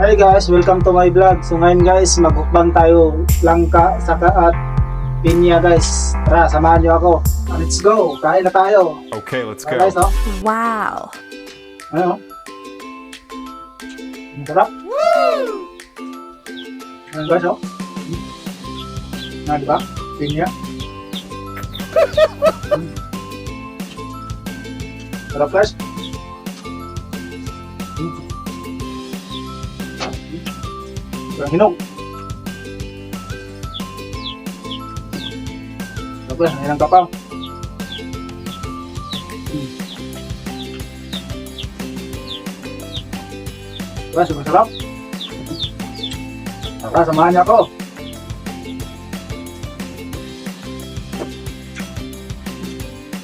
Hi guys, welcome to my vlog. So ngayon guys, magbukbang tayo langka, saka at pinya guys. Tara, samahan nyo ako. Let's go, kain na tayo. Okay, let's Tara, go. guys, no? Wow. Ano? Ang sarap. Ano guys, oh? Na, diba? Pinya. Sarap guys. Hinog. Oke, yang kapal. Wah, super sarap. Tara, samahan niyo ako.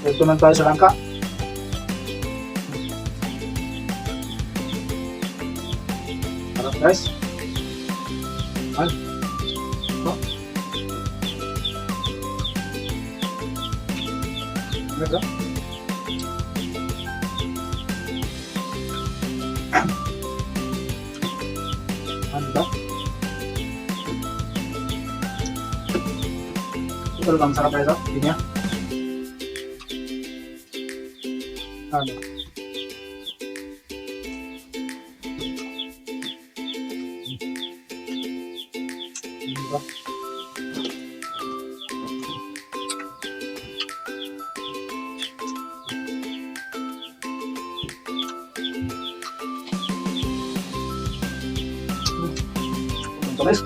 Ito na tayo sa langka. Sarap guys. Ay. Oh. Ano ba? Ano ba? Ito lang sarap ito. Hindi niya. Ano? Diba? Tamis.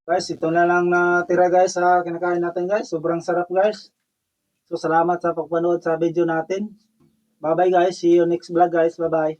Guys, ito na lang natira guys sa kinakain natin guys. Sobrang sarap guys. So salamat sa pagpanood sa video natin. Bye bye guys. See you next vlog guys. Bye bye.